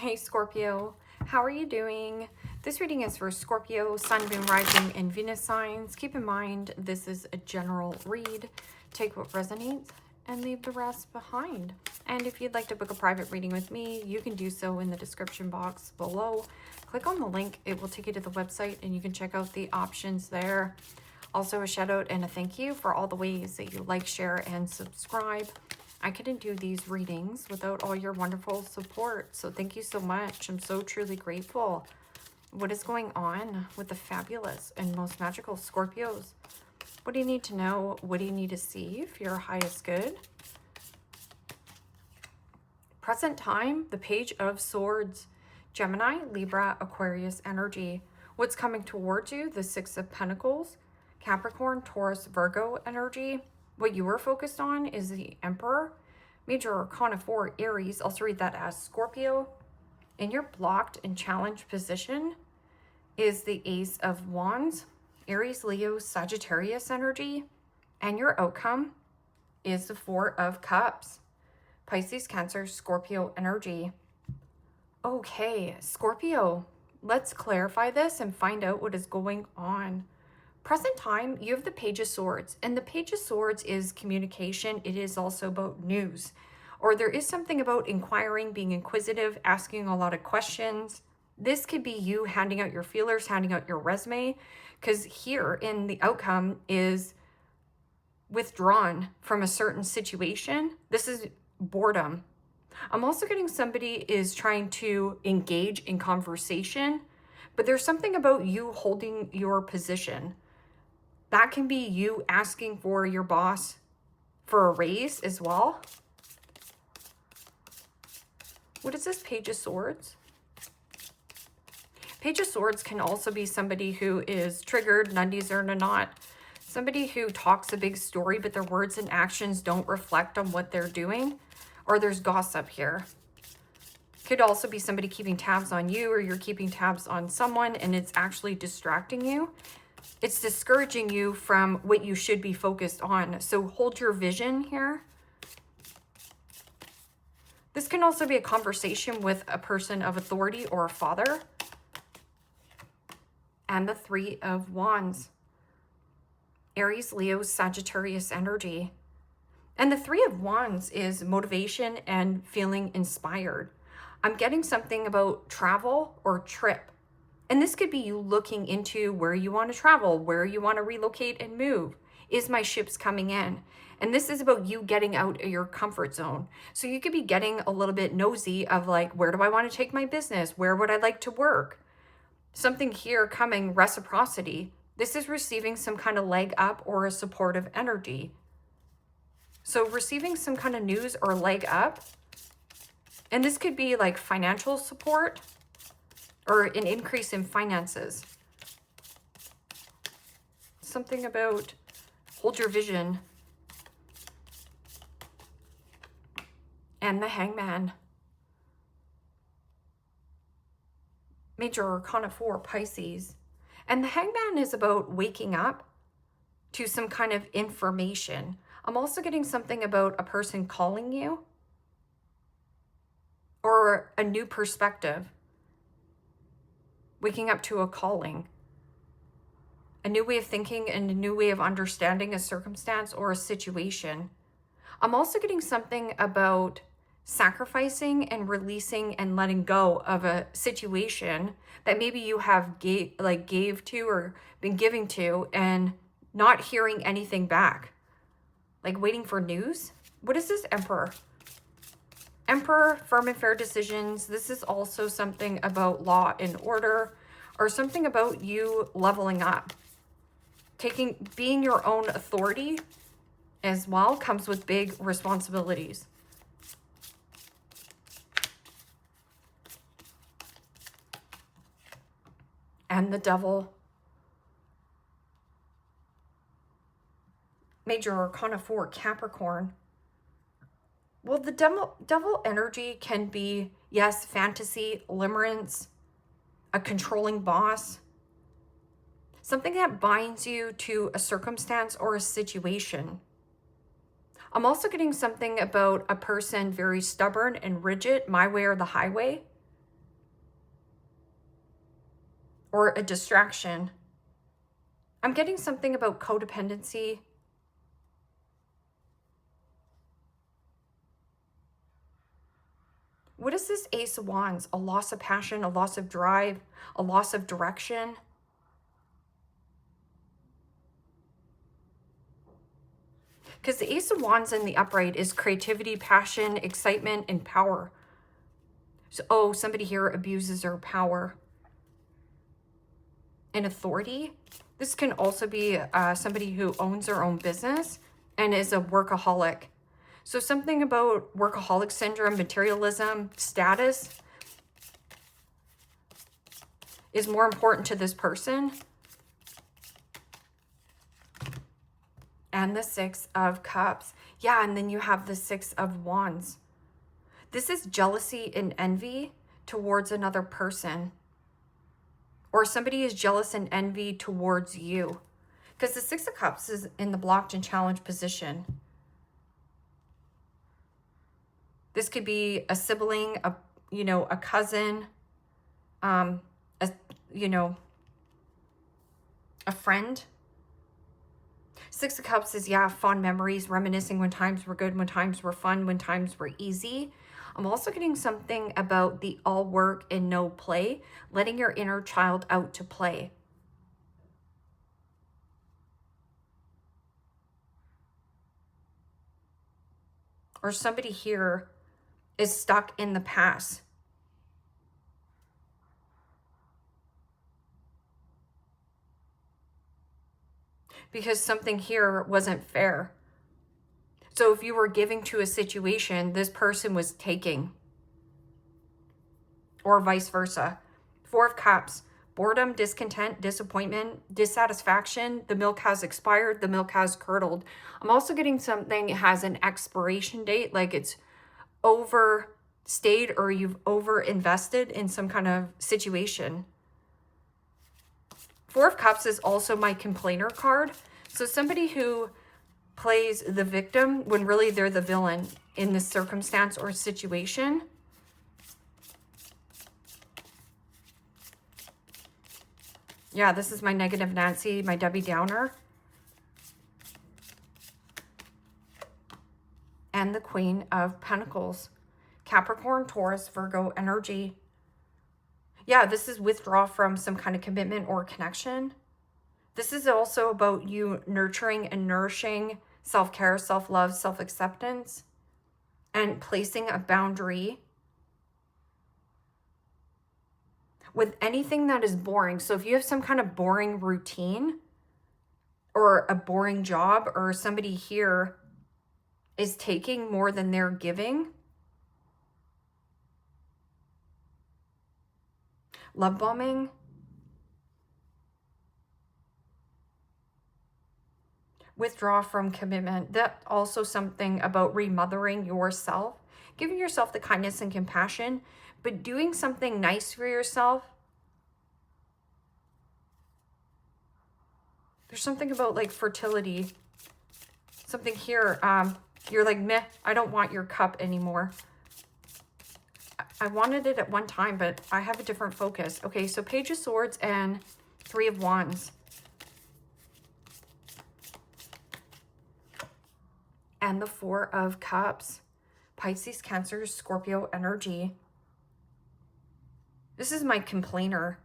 Hey Scorpio, how are you doing? This reading is for Scorpio, Sun, Moon, Rising, and Venus signs. Keep in mind, this is a general read. Take what resonates and leave the rest behind. And if you'd like to book a private reading with me, you can do so in the description box below. Click on the link, it will take you to the website and you can check out the options there. Also a shout out and a thank you for all the ways that you like, share, and subscribe. I couldn't do these readings without all your wonderful support. So thank you so much. I'm so truly grateful. What is going on with the fabulous and most magical Scorpios? What do you need to know? What do you need to see for your highest good? Present time, the Page of Swords. Gemini, Libra, Aquarius energy. What's coming towards you? The Six of Pentacles. Capricorn, Taurus, Virgo energy. What you are focused on is the Emperor. Major Arcana 4, Aries. Also read that as Scorpio. In your blocked and challenged position is the Ace of Wands. Aries, Leo, Sagittarius energy. And your outcome is the Four of Cups. Pisces, Cancer, Scorpio energy. Okay, Scorpio, let's clarify this and find out what is going on. Present time, you have the Page of Swords, and the Page of Swords is communication. It is also about news, or there is something about inquiring, being inquisitive, asking a lot of questions. This could be you handing out your feelers, handing out your resume, because here in the outcome is withdrawn from a certain situation. This is boredom. I'm also getting somebody is trying to engage in conversation, but there's something about you holding your position. That can be you asking for your boss for a raise as well. What is this Page of Swords? Page of Swords can also be somebody who is triggered, nundies or not. Somebody who talks a big story, but their words and actions don't reflect on what they're doing. Or there's gossip here. Could also be somebody keeping tabs on you, or you're keeping tabs on someone and it's actually distracting you. It's discouraging you from what you should be focused on. So hold your vision here. This can also be a conversation with a person of authority or a father. And the Three of Wands. Aries, Leo, Sagittarius energy. And the Three of Wands is motivation and feeling inspired. I'm getting something about travel or trip. And this could be you looking into where you want to travel, where you want to relocate and move. Is my ships coming in? And this is about you getting out of your comfort zone. So you could be getting a little bit nosy of like, where do I want to take my business? Where would I like to work? Something here coming, reciprocity. This is receiving some kind of leg up or a supportive energy. So receiving some kind of news or leg up. And this could be like financial support or an increase in finances. Something about hold your vision. And the Hangman. Major Arcana 4, Pisces. And the Hangman is about waking up to some kind of information. I'm also getting something about a person calling you or a new perspective. Waking up to a calling, a new way of thinking and a new way of understanding a circumstance or a situation. I'm also getting something about sacrificing and releasing and letting go of a situation that maybe you have gave to or been giving to and not hearing anything back. Like waiting for news. What is this Emperor? Emperor, firm and fair decisions. This is also something about law and order or something about you leveling up. Being your own authority as well comes with big responsibilities. And the Devil. Major Arcana 4, Capricorn. Well, the devil energy can be, yes, fantasy, limerence, a controlling boss, something that binds you to a circumstance or a situation. I'm also getting something about a person very stubborn and rigid, my way or the highway. or a distraction. I'm getting something about codependency. What is this Ace of Wands? A loss of passion, a loss of drive, a loss of direction. Because the Ace of Wands in the upright is creativity, passion, excitement, and power. So, oh, somebody here abuses their power and authority. This can also be somebody who owns their own business and is a workaholic. So something about workaholic syndrome, materialism, status is more important to this person. And the Six of Cups. Yeah, and then you have the Six of Wands. This is jealousy and envy towards another person. Or somebody is jealous and envy towards you. Because the Six of Cups is in the blocked and challenged position. This could be a sibling, a cousin, a friend. Six of Cups is, yeah, fond memories, reminiscing when times were good, when times were fun, when times were easy. I'm also getting something about the all work and no play, letting your inner child out to play. Or somebody here is stuck in the past. Because something here wasn't fair. So if you were giving to a situation, this person was taking. Or vice versa. Four of Cups. Boredom, discontent, disappointment, dissatisfaction. The milk has expired. The milk has curdled. I'm also getting something that has an expiration date. Like it's overstayed or you've over invested in some kind of situation. Four of Cups is also my complainer card. So somebody who plays the victim when really they're the villain in this circumstance or situation. Yeah, this is my negative Nancy, my Debbie Downer. And the Queen of Pentacles. Capricorn, Taurus, Virgo energy. Yeah, this is withdraw from some kind of commitment or connection. This is also about you nurturing and nourishing self-care, self-love, self-acceptance, and placing a boundary with anything that is boring. So if you have some kind of boring routine or a boring job, or somebody here is taking more than they're giving, love bombing, withdraw from commitment. That also something about remothering yourself, giving yourself the kindness and compassion, but doing something nice for yourself. There's something about like fertility. Something here, you're like, meh, I don't want your cup anymore. I wanted it at one time, but I have a different focus. Okay, so Page of Swords and Three of Wands. And the Four of Cups. Pisces, Cancer, Scorpio energy. This is my complainer.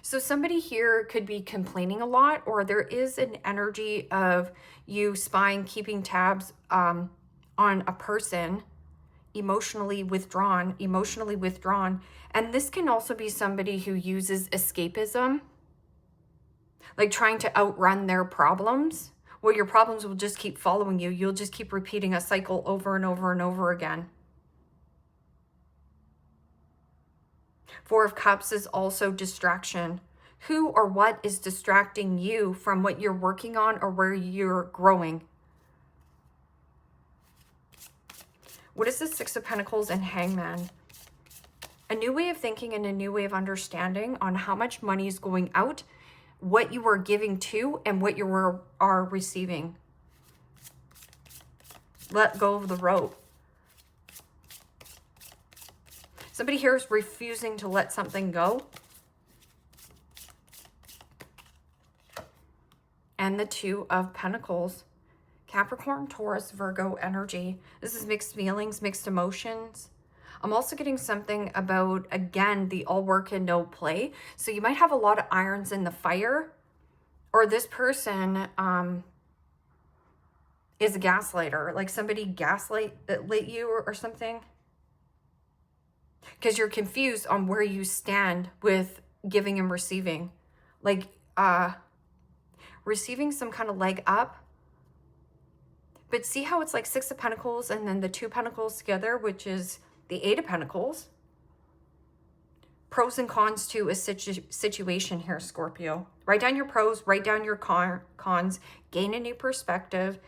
So somebody here could be complaining a lot, or there is an energy of you spying, keeping tabs on a person, emotionally withdrawn. And this can also be somebody who uses escapism, like trying to outrun their problems. Well, your problems will just keep following you. You'll just keep repeating a cycle over and over and over again. Four of Cups is also distraction. Who or what is distracting you from what you're working on or where you're growing? What is the Six of Pentacles and Hangman? A new way of thinking and a new way of understanding on how much money is going out, what you are giving to, and what you are receiving. Let go of the rope. Somebody here is refusing to let something go. and the Two of Pentacles. Capricorn, Taurus, Virgo energy. This is mixed feelings, mixed emotions. I'm also getting something about, again, the all work and no play. So you might have a lot of irons in the fire, or this person is a gaslighter. Like somebody gaslight you or something. Because you're confused on where you stand with giving and receiving. Like receiving some kind of leg up. But see how it's like Six of Pentacles and then the Two Pentacles together, which is the Eight of Pentacles. Pros and cons to a situation here, Scorpio. Write down your pros, write down your cons, gain a new perspective,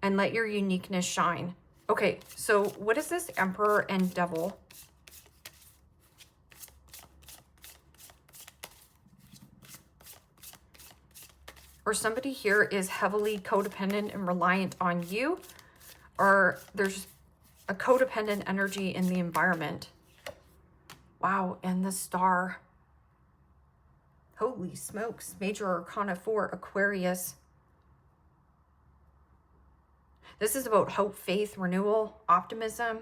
and let your uniqueness shine. Okay, so what is this Emperor and Devil? Or somebody here is heavily codependent and reliant on you, or there's a codependent energy in the environment. Wow, and the Star. Holy smokes. Major Arcana 4, Aquarius. This is about hope, faith, renewal, optimism,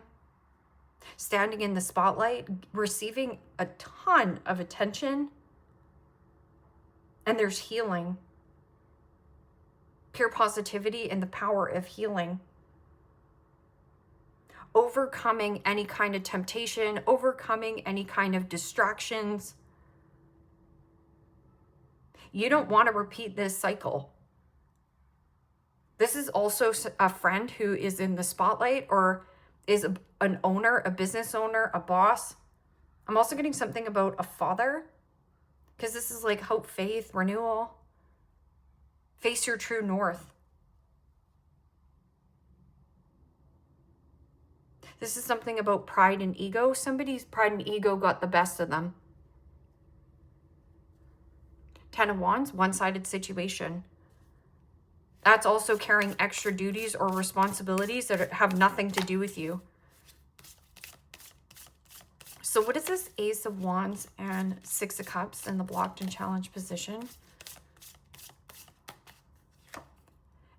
standing in the spotlight, receiving a ton of attention, and there's healing. Pure positivity and the power of healing. Overcoming any kind of temptation, overcoming any kind of distractions. You don't want to repeat this cycle. This is also a friend who is in the spotlight or is an owner, a business owner, a boss. I'm also getting something about a father, because this is like hope, faith, renewal. Face your true north. This is something about pride and ego. Somebody's pride and ego got the best of them. Ten of Wands, one-sided situation. That's also carrying extra duties or responsibilities that have nothing to do with you. So what is this Ace of Wands and Six of Cups in the blocked and challenged position?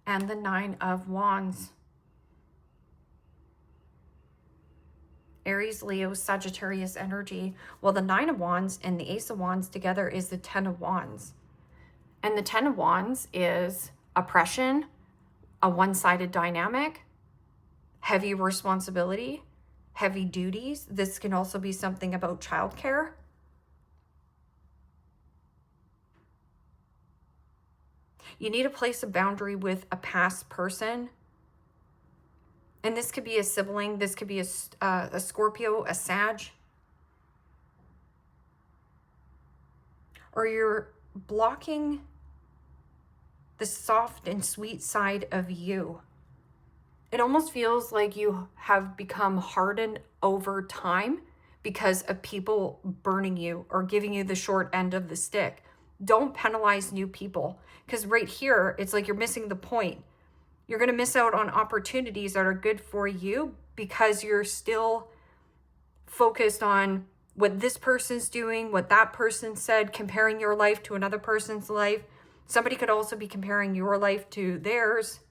And the Nine of Wands. Aries, Leo, Sagittarius energy. Well, the Nine of Wands and the Ace of Wands together is the Ten of Wands. And the Ten of Wands is oppression, a one-sided dynamic, heavy responsibility, heavy duties. This can also be something about childcare. You need to place a boundary with a past person. And this could be a sibling. This could be a Scorpio, a Sag. Or you're blocking the soft and sweet side of you. It almost feels like you have become hardened over time because of people burning you or giving you the short end of the stick. Don't penalize new people, because right here, it's like you're missing the point. You're going to miss out on opportunities that are good for you because you're still focused on what this person's doing, what that person said, comparing your life to another person's life. Somebody could also be comparing your life to theirs.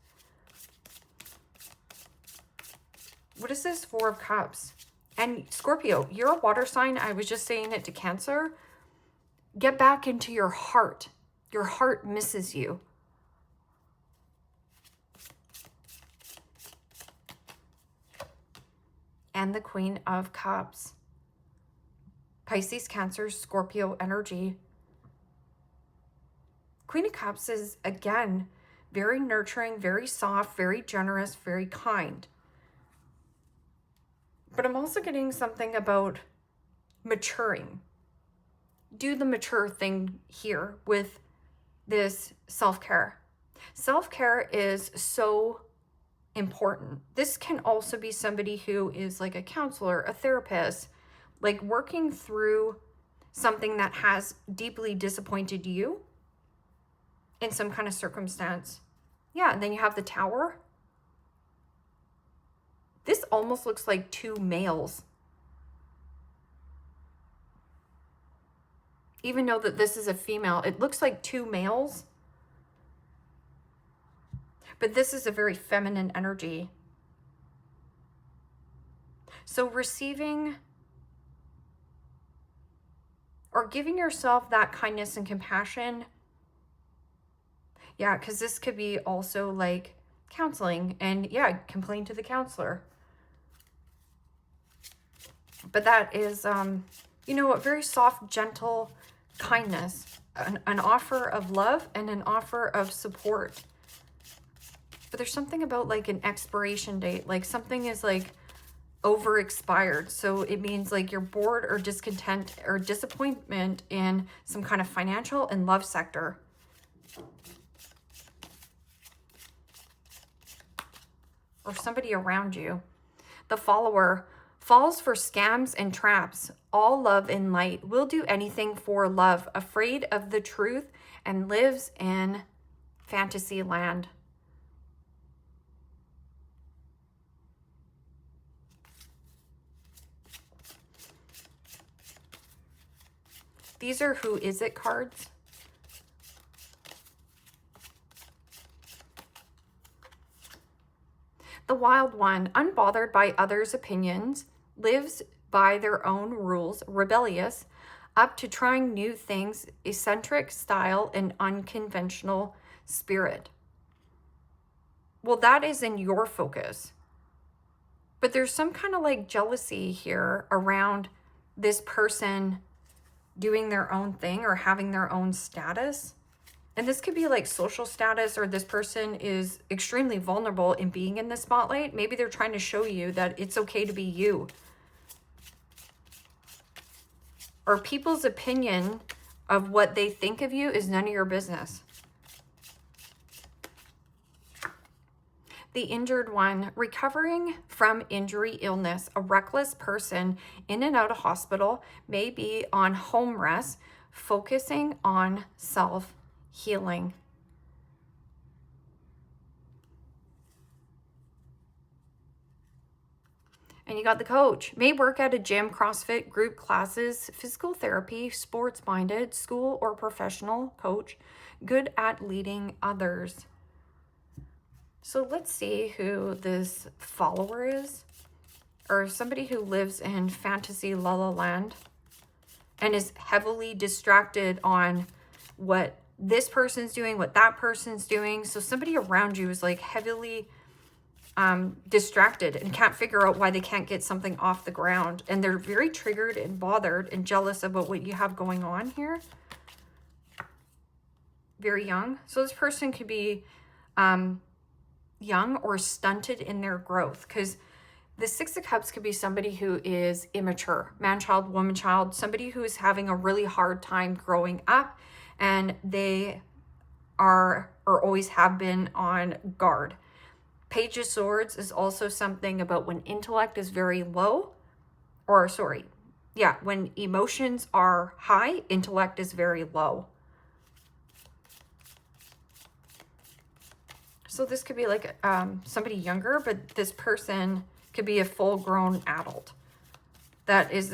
What is this Four of Cups? And Scorpio, you're a water sign. I was just saying it to Cancer. Get back into your heart. Your heart misses you. And the Queen of Cups. Pisces, Cancer, Scorpio energy. Queen of Cups is, again, very nurturing, very soft, very generous, very kind. But I'm also getting something about maturing. Do the mature thing here with this self-care. Self-care is so important. This can also be somebody who is like a counselor, a therapist, like working through something that has deeply disappointed you in some kind of circumstance. Yeah, and then you have the Tower. This almost looks like two males. even though that this is a female, it looks like two males. But this is a very feminine energy. So receiving or giving yourself that kindness and compassion. Yeah, because this could be also like counseling, and yeah, complain to the counselor. But that is, you know, a very soft, gentle kindness, an offer of love and an offer of support. But there's something about like an expiration date, like something is like over expired. So it means like you're bored or discontent or disappointment in some kind of financial and love sector. Or somebody around you. The follower falls for scams and traps. All love and light will do anything for love, afraid of the truth, and lives in fantasy land. These are who is it cards. The wild one, unbothered by others' opinions, lives by their own rules, rebellious, up to trying new things, eccentric style and unconventional spirit. Well, that is in your focus. But there's some kind of like jealousy here around this person doing their own thing or having their own status. And this could be like social status, or this person is extremely vulnerable in being in the spotlight. Maybe they're trying to show you that it's okay to be you. Or people's opinion of what they think of you is none of your business. The injured one, recovering from injury, illness, a reckless person in and out of hospital, may be on home rest, focusing on self-healing. And you got the coach, may work at a gym, CrossFit, group classes, physical therapy, sports-minded, school or professional coach, good at leading others. So let's see who this follower is, or somebody who lives in fantasy la la land and is heavily distracted on what this person's doing, what that person's doing. So somebody around you is like heavily distracted and can't figure out why they can't get something off the ground. And they're very triggered and bothered and jealous about what you have going on here. Very young. So this person could be young or stunted in their growth, because the Six of Cups could be somebody who is immature, man child, woman child, somebody who is having a really hard time growing up, and they are or always have been on guard. Page of Swords is also something about when intellect is very low, or sorry, yeah, when emotions are high, intellect is very low. So this could be like somebody younger, but this person could be a full-grown adult that is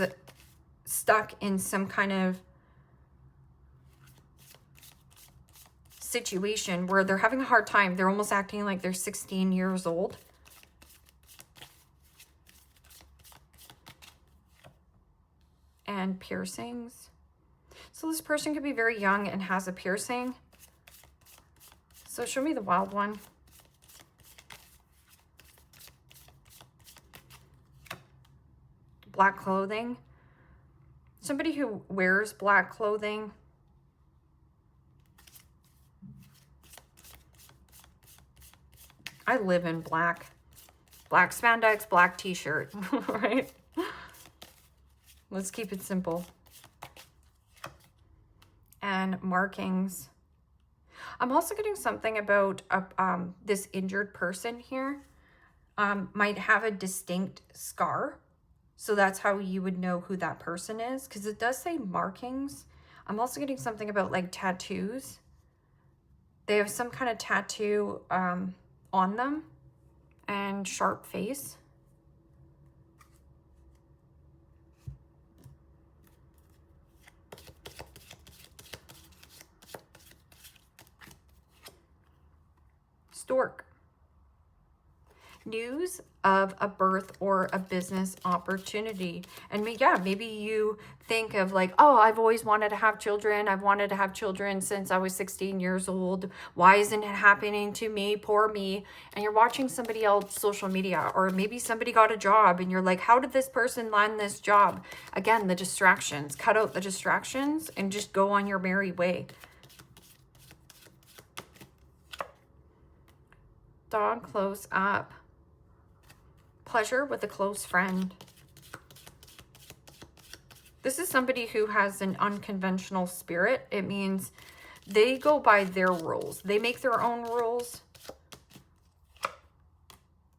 stuck in some kind of situation where they're having a hard time. They're almost acting like they're 16 years old. And piercings. So this person could be very young and has a piercing. So show me the wild one. Black clothing. Somebody who wears black clothing. I live in black. Black spandex, black t-shirt, right? Let's keep it simple. And markings. I'm also getting something about this injured person here. Might have a distinct scar. So that's how you would know who that person is, because it does say markings. I'm also getting something about like tattoos. They have some kind of tattoo on them, and sharp face. Stork. News of a birth or a business opportunity. And yeah, maybe you think of like, oh, I've always wanted to have children. I've wanted to have children since I was 16 years old. Why isn't it happening to me? Poor me. And you're watching somebody else social media, or maybe somebody got a job and you're like, how did this person land this job? Again, the distractions. Cut out the distractions and just go on your merry way. Dog close up. Pleasure with a close friend. This is somebody who has an unconventional spirit. It means they go by their rules. They make their own rules.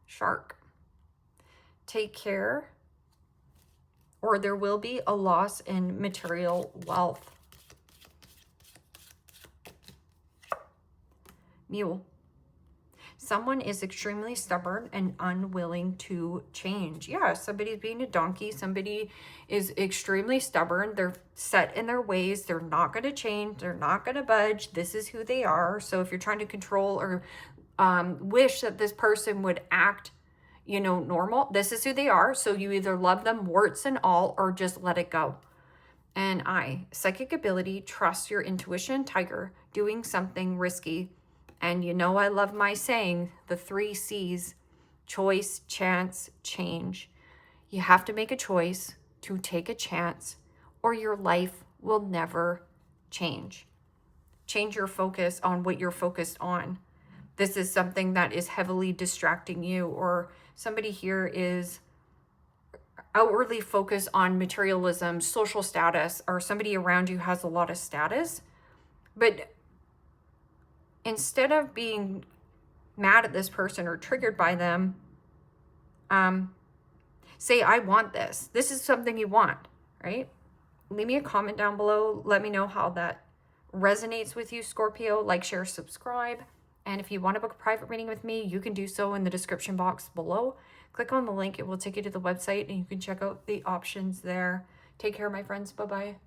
Shark. Take care, or there will be a loss in material wealth. Mule. Someone is extremely stubborn and unwilling to change. Yeah, somebody's being a donkey. Somebody is extremely stubborn. They're set in their ways. They're not going to change. They're not going to budge. This is who they are. So if you're trying to control or wish that this person would act, you know, normal, this is who they are. So you either love them warts and all, or just let it go. And psychic ability, trust your intuition, Tiger, doing something risky. And you know I love my saying, the 3 C's, choice, chance, change. You have to make a choice to take a chance, or your life will never change. Change your focus on what you're focused on. This is something that is heavily distracting you, or somebody here is outwardly focused on materialism, social status, or somebody around you has a lot of status. But instead of being mad at this person or triggered by them, say, I want this. This is something you want, right? Leave me a comment down below. Let me know how that resonates with you, Scorpio. Like, share, subscribe. And if you want to book a private reading with me, you can do so in the description box below. Click on the link. It will take you to the website and you can check out the options there. Take care, my friends. Bye-bye.